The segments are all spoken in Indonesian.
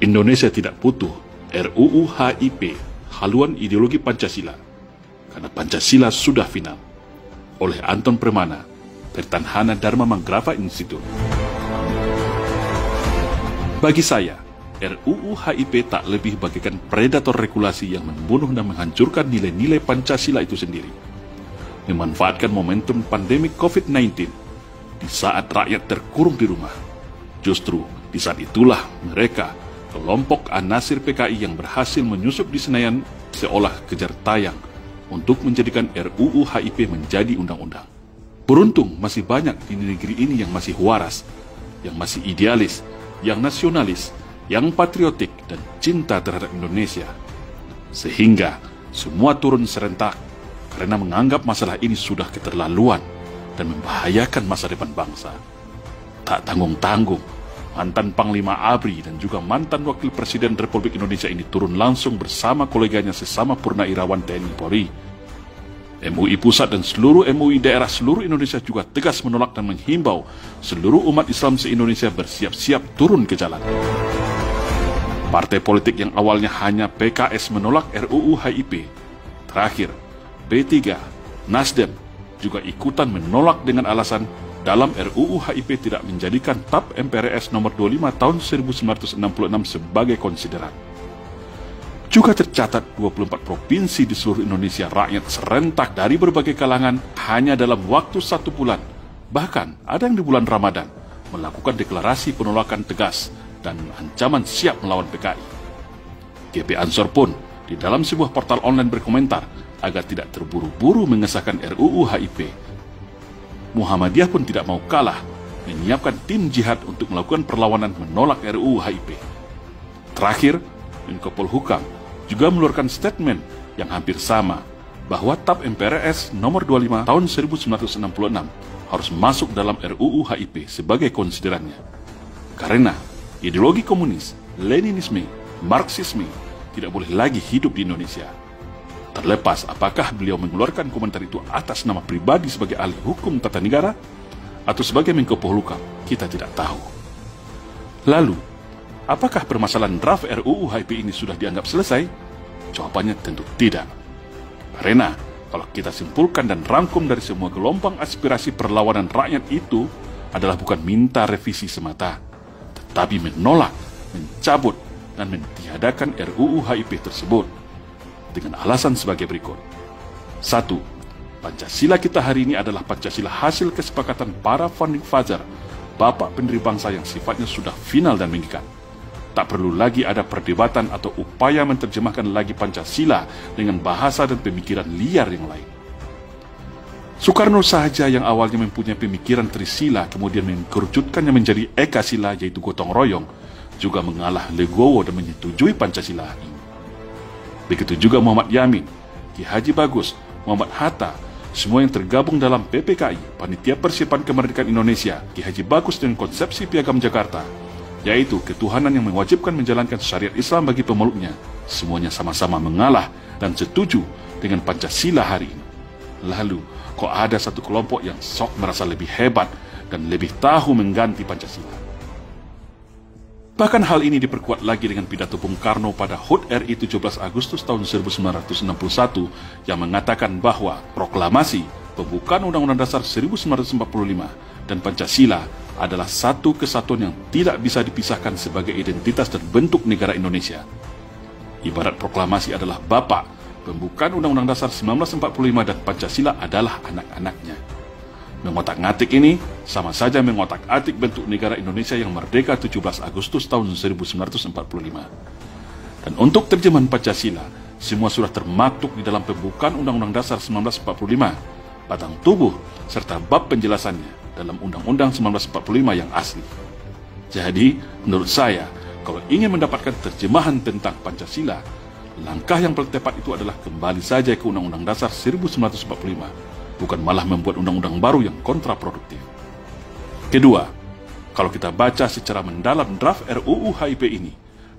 Indonesia tidak butuh RUU HIP, haluan ideologi Pancasila, karena Pancasila sudah final. Oleh Anton Permana, Pertanhana Dharma Manggrava Institute. Bagi saya, RUU HIP tak lebih bagaikan predator regulasi yang membunuh dan menghancurkan nilai-nilai Pancasila itu sendiri. Memanfaatkan momentum pandemi COVID-19 di saat rakyat terkurung di rumah. Justru di saat itulah mereka, kelompok An-Nasir PKI yang berhasil menyusup di Senayan seolah kejar tayang untuk menjadikan RUU HIP menjadi undang-undang. Beruntung masih banyak di negeri ini yang masih waras, yang masih idealis, yang nasionalis, yang patriotik dan cinta terhadap Indonesia. Sehingga semua turun serentak karena menganggap masalah ini sudah keterlaluan dan membahayakan masa depan bangsa. Tak tanggung-tanggung, mantan Panglima ABRI dan juga mantan Wakil Presiden Republik Indonesia ini turun langsung bersama koleganya sesama Purnawirawan TNI Polri. MUI Pusat dan seluruh MUI daerah seluruh Indonesia juga tegas menolak dan menghimbau seluruh umat Islam se-Indonesia bersiap-siap turun ke jalan. Partai politik yang awalnya hanya PKS menolak RUU HIP, terakhir P3, Nasdem juga ikutan menolak dengan alasan dalam RUU HIP tidak menjadikan TAP MPRS nomor 25 tahun 1966 sebagai konsideran. Juga tercatat 24 provinsi di seluruh Indonesia rakyat serentak dari berbagai kalangan hanya dalam waktu 1 bulan, bahkan ada yang di bulan Ramadan, melakukan deklarasi penolakan tegas dan ancaman siap melawan PKI. GP Ansor pun di dalam sebuah portal online berkomentar agar tidak terburu-buru mengesahkan RUU HIP. Muhammadiyah pun tidak mau kalah, menyiapkan tim jihad untuk melakukan perlawanan menolak RUU HIP. Terakhir, Menko Polhukam juga mengeluarkan statement yang hampir sama, bahwa TAP MPRS nomor 25 tahun 1966 harus masuk dalam RUU HIP sebagai konsiderannya. Karena ideologi komunis, Leninisme, Marxisme tidak boleh lagi hidup di Indonesia. Terlepas apakah beliau mengeluarkan komentar itu atas nama pribadi sebagai ahli hukum tata negara atau sebagai Menko Polhukam, kita tidak tahu. Lalu, apakah permasalahan draft RUU HIP ini sudah dianggap selesai? Jawabannya tentu tidak. Karena kalau kita simpulkan dan rangkum dari semua gelombang aspirasi perlawanan rakyat itu adalah bukan minta revisi semata, tetapi menolak, mencabut, dan mentiadakan RUU HIP tersebut dengan alasan sebagai berikut. 1. Pancasila kita hari ini adalah Pancasila hasil kesepakatan para founding father, bapak pendiri bangsa yang sifatnya sudah final dan mengikat. Tak perlu lagi ada perdebatan atau upaya menerjemahkan lagi Pancasila dengan bahasa dan pemikiran liar yang lain. Soekarno saja yang awalnya mempunyai pemikiran Trisila kemudian mengerucutkannya menjadi Ekasila yaitu gotong royong, juga mengalah legowo dan menyetujui Pancasila ini. Begitu juga Muhammad Yamin, Ki Haji Bagus, Muhammad Hatta, semua yang tergabung dalam PPKI, Panitia Persiapan Kemerdekaan Indonesia, Ki Haji Bagus dengan konsepsi Piagam Jakarta, yaitu ketuhanan yang mewajibkan menjalankan syariat Islam bagi pemeluknya, semuanya sama-sama mengalah dan setuju dengan Pancasila hari ini. Lalu, kok ada satu kelompok yang sok merasa lebih hebat dan lebih tahu mengganti Pancasila? Bahkan hal ini diperkuat lagi dengan pidato Bung Karno pada HUT RI 17 Agustus tahun 1961 yang mengatakan bahwa proklamasi pembukaan Undang-Undang Dasar 1945 dan Pancasila adalah satu kesatuan yang tidak bisa dipisahkan sebagai identitas dan bentuk negara Indonesia. Ibarat proklamasi adalah bapak, pembukaan Undang-Undang Dasar 1945 dan Pancasila adalah anak-anaknya. Mengotak-ngatik ini sama saja mengotak-atik bentuk negara Indonesia yang merdeka 17 Agustus tahun 1945. Dan untuk terjemahan Pancasila, semua sudah termaktub di dalam pembukaan Undang-Undang Dasar 1945, batang tubuh, serta bab penjelasannya dalam Undang-Undang 1945 yang asli. Jadi, menurut saya, kalau ingin mendapatkan terjemahan tentang Pancasila, langkah yang paling tepat itu adalah kembali saja ke Undang-Undang Dasar 1945, bukan malah membuat undang-undang baru yang kontraproduktif. Kedua, kalau kita baca secara mendalam draft RUU HIP ini,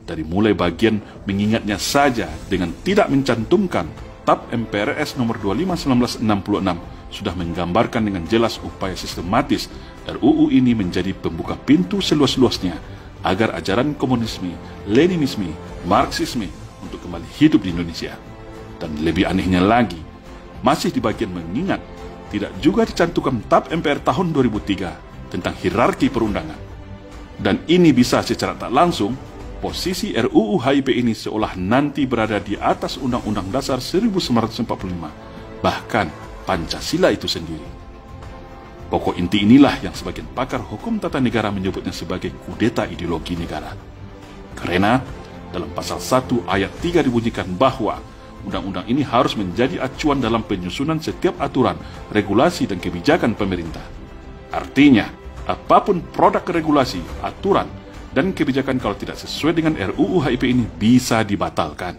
dari mulai bagian mengingatnya saja dengan tidak mencantumkan TAP MPRS nomor 25 1966 sudah menggambarkan dengan jelas upaya sistematis RUU ini menjadi pembuka pintu seluas-luasnya agar ajaran komunisme, Leninisme, Marxisme untuk kembali hidup di Indonesia. Dan lebih anehnya lagi, masih di bagian mengingat, tidak juga dicantumkan TAP MPR tahun 2003 tentang hierarki perundangan. Dan ini bisa secara tak langsung, posisi RUU HIP ini seolah nanti berada di atas Undang-Undang Dasar 1945, bahkan Pancasila itu sendiri. Pokok inti inilah yang sebagian pakar hukum tata negara menyebutnya sebagai kudeta ideologi negara. Karena dalam pasal 1 ayat 3 dibunyikan bahwa undang-undang ini harus menjadi acuan dalam penyusunan setiap aturan, regulasi, dan kebijakan pemerintah. Artinya, apapun produk regulasi, aturan, dan kebijakan kalau tidak sesuai dengan RUU HIP ini bisa dibatalkan.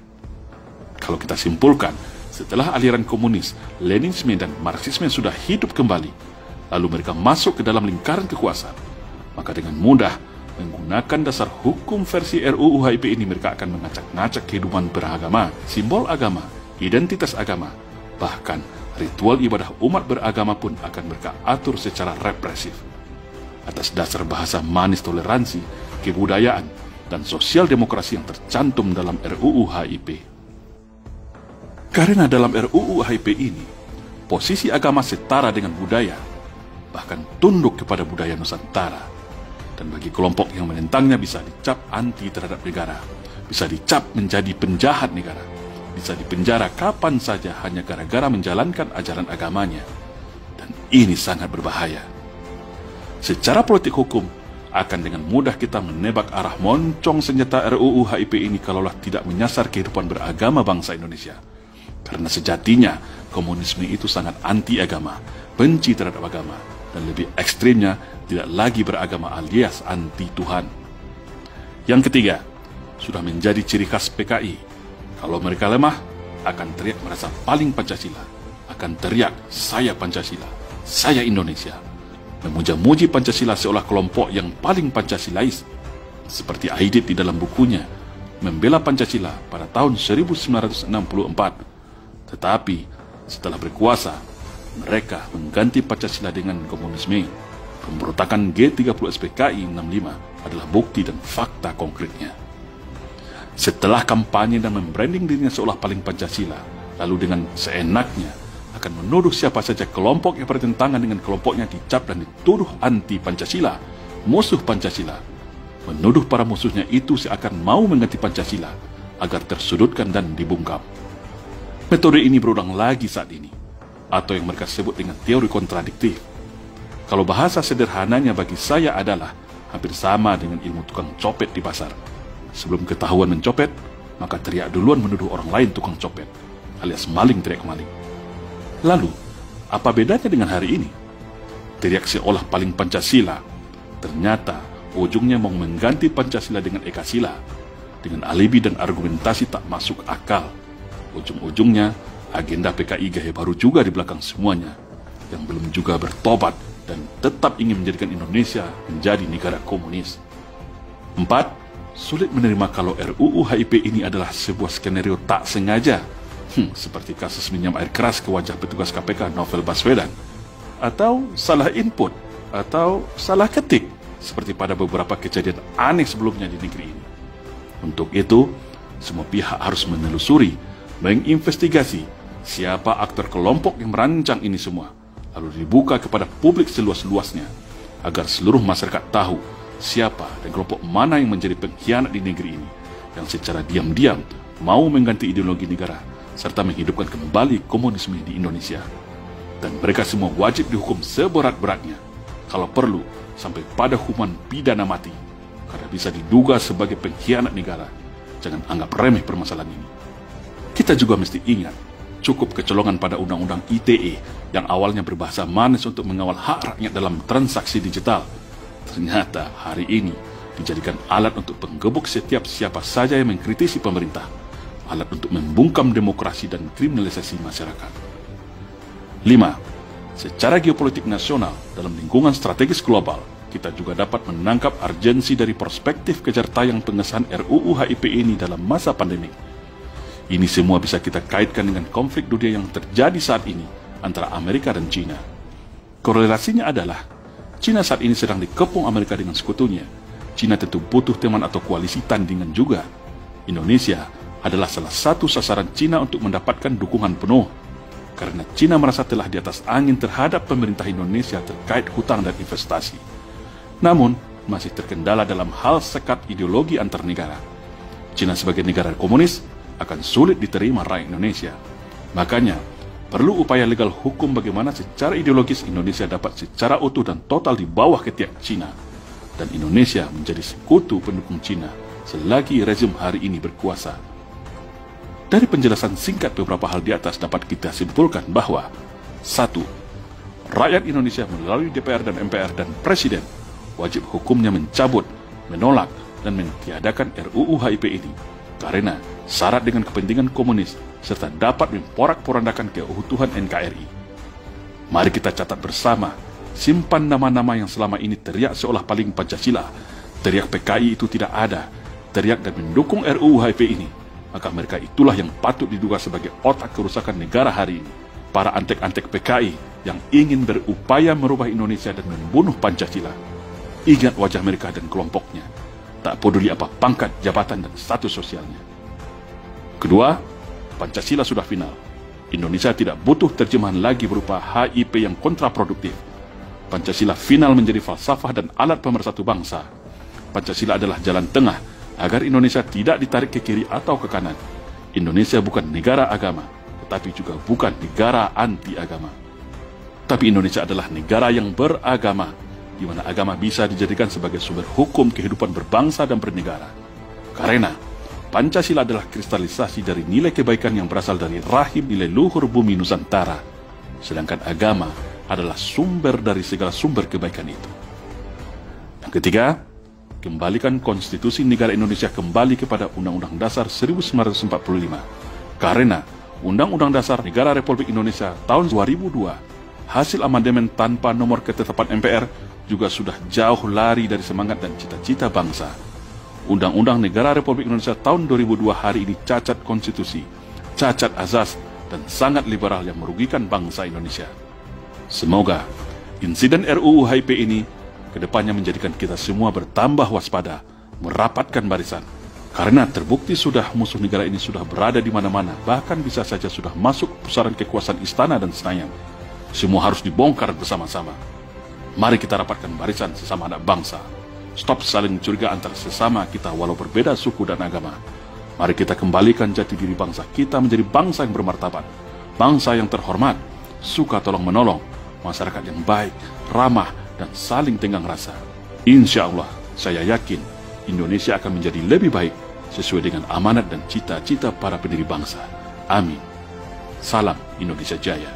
Kalau kita simpulkan, setelah aliran komunis, Leninisme, dan Marxisme sudah hidup kembali, lalu mereka masuk ke dalam lingkaran kekuasaan, maka dengan mudah menggunakan dasar hukum versi RUU HIP ini mereka akan mengacak-ngacak kehidupan beragama, simbol agama, identitas agama, bahkan ritual ibadah umat beragama pun akan mereka atur secara represif. Atas dasar bahasa manis toleransi, kebudayaan, dan sosial demokrasi yang tercantum dalam RUU HIP. Karena dalam RUU HIP ini, posisi agama setara dengan budaya, bahkan tunduk kepada budaya Nusantara. Dan bagi kelompok yang menentangnya bisa dicap anti terhadap negara, bisa dicap menjadi penjahat negara, bisa dipenjara kapan saja hanya gara-gara menjalankan ajaran agamanya. Dan ini sangat berbahaya. Secara politik hukum, akan dengan mudah kita menebak arah moncong senjata RUU HIP ini kalaulah tidak menyasar kehidupan beragama bangsa Indonesia. Karena sejatinya, komunisme itu sangat anti agama, benci terhadap agama, dan lebih ekstrimnya, tidak lagi beragama alias anti Tuhan. Yang ketiga, sudah menjadi ciri khas PKI. Kalau mereka lemah, akan teriak merasa paling Pancasila, akan teriak, saya Pancasila, saya Indonesia. Memuja-muji Pancasila seolah kelompok yang paling Pancasilais, seperti Aidit di dalam bukunya Membela Pancasila pada tahun 1964. Tetapi setelah berkuasa, mereka mengganti Pancasila dengan komunisme. Pemberontakan G30 SPKI 65 adalah bukti dan fakta konkretnya. Setelah kampanye dan membranding dirinya seolah paling Pancasila, lalu dengan seenaknya akan menuduh siapa saja kelompok yang bertentangan dengan kelompoknya dicap dan dituduh anti Pancasila, musuh Pancasila. Menuduh para musuhnya itu seakan mau mengganti Pancasila agar tersudutkan dan dibungkam. Metode ini berulang lagi saat ini, atau yang mereka sebut dengan teori kontradiktif. Kalau bahasa sederhananya bagi saya adalah hampir sama dengan ilmu tukang copet di pasar. Sebelum ketahuan mencopet, maka teriak duluan menuduh orang lain tukang copet, alias maling teriak maling. Lalu, apa bedanya dengan hari ini? Teriak seolah paling Pancasila, ternyata ujungnya mau mengganti Pancasila dengan Ekasila, dengan alibi dan argumentasi tak masuk akal. Ujung-ujungnya, agenda PKI gaya baru juga di belakang semuanya, yang belum juga bertobat dan tetap ingin menjadikan Indonesia menjadi negara komunis. 4. Sulit menerima kalau RUU HIP ini adalah sebuah skenario tak sengaja, seperti kasus minyak air keras ke wajah petugas KPK Novel Baswedan, atau salah input, atau salah ketik, seperti pada beberapa kejadian aneh sebelumnya di negeri ini. Untuk itu, semua pihak harus menelusuri, menginvestigasi siapa aktor kelompok yang merancang ini semua, lalu dibuka kepada publik seluas-luasnya, agar seluruh masyarakat tahu siapa dan kelompok mana yang menjadi pengkhianat di negeri ini, yang secara diam-diam mau mengganti ideologi negara, serta menghidupkan kembali komunisme di Indonesia. Dan mereka semua wajib dihukum seberat-beratnya, kalau perlu sampai pada hukuman pidana mati, karena bisa diduga sebagai pengkhianat negara. Jangan anggap remeh permasalahan ini. Kita juga mesti ingat, cukup kecolongan pada Undang-Undang ITE yang awalnya berbahasa manis untuk mengawal hak rakyat dalam transaksi digital, ternyata hari ini dijadikan alat untuk penggebuk setiap siapa saja yang mengkritisi pemerintah, alat untuk membungkam demokrasi dan kriminalisasi masyarakat. 5. Secara geopolitik nasional dalam lingkungan strategis global, kita juga dapat menangkap urgensi dari perspektif kejar tayang pengesahan RUU HIP ini dalam masa pandemi. Ini semua bisa kita kaitkan dengan konflik dunia yang terjadi saat ini antara Amerika dan China. Korelasinya adalah China saat ini sedang dikepung Amerika dengan sekutunya. Cina tentu butuh teman atau koalisi tandingan juga. Indonesia adalah salah satu sasaran Cina untuk mendapatkan dukungan penuh, karena Cina merasa telah di atas angin terhadap pemerintah Indonesia terkait hutang dan investasi. Namun, masih terkendala dalam hal sekat ideologi antar negara. Cina sebagai negara komunis akan sulit diterima rakyat Indonesia. Makanya, perlu upaya legal hukum bagaimana secara ideologis Indonesia dapat secara utuh dan total di bawah ketiak Cina, dan Indonesia menjadi sekutu pendukung Cina selagi rezim hari ini berkuasa. Dari penjelasan singkat beberapa hal di atas dapat kita simpulkan bahwa 1. Rakyat Indonesia melalui DPR dan MPR dan Presiden wajib hukumnya mencabut, menolak, dan mentiadakan RUU HIP ini karena syarat dengan kepentingan komunis serta dapat memporak-porandakan keutuhan NKRI. Mari kita catat bersama, simpan nama-nama yang selama ini teriak seolah paling Pancasila, teriak PKI itu tidak ada, teriak dan mendukung RUU HIP ini, maka mereka itulah yang patut diduga sebagai otak kerusakan negara hari ini. Para antek-antek PKI yang ingin berupaya merubah Indonesia dan membunuh Pancasila. Ingat wajah mereka dan kelompoknya, tak peduli apa pangkat, jabatan, dan status sosialnya. Kedua, Pancasila sudah final. Indonesia tidak butuh terjemahan lagi berupa HIP yang kontraproduktif. Pancasila final menjadi falsafah dan alat pemersatu bangsa. Pancasila adalah jalan tengah agar Indonesia tidak ditarik ke kiri atau ke kanan. Indonesia bukan negara agama, tetapi juga bukan negara anti agama. Tapi Indonesia adalah negara yang beragama, di mana agama bisa dijadikan sebagai sumber hukum kehidupan berbangsa dan bernegara. Karena Pancasila adalah kristalisasi dari nilai kebaikan yang berasal dari rahim nilai luhur bumi Nusantara, sedangkan agama adalah sumber dari segala sumber kebaikan itu. Yang ketiga, kembalikan konstitusi negara Indonesia kembali kepada Undang-Undang Dasar 1945, karena Undang-Undang Dasar Negara Republik Indonesia tahun 2002, hasil amandemen tanpa nomor ketetapan MPR, juga sudah jauh lari dari semangat dan cita-cita bangsa. Undang-Undang Negara Republik Indonesia tahun 2002 hari ini cacat konstitusi, cacat azas, dan sangat liberal yang merugikan bangsa Indonesia. Semoga insiden RUU HIP ini kedepannya menjadikan kita semua bertambah waspada, merapatkan barisan. Karena terbukti sudah musuh negara ini sudah berada di mana-mana, bahkan bisa saja sudah masuk pusaran kekuasaan istana dan Senayan. Semua harus dibongkar bersama-sama. Mari kita rapatkan barisan sesama anak bangsa. Stop saling curiga antara sesama kita walau berbeda suku dan agama. Mari kita kembalikan jati diri bangsa kita menjadi bangsa yang bermartabat, bangsa yang terhormat, suka tolong-menolong, masyarakat yang baik, ramah, dan saling tenggang rasa. Insya Allah, saya yakin Indonesia akan menjadi lebih baik sesuai dengan amanat dan cita-cita para pendiri bangsa. Amin. Salam Indonesia Jaya.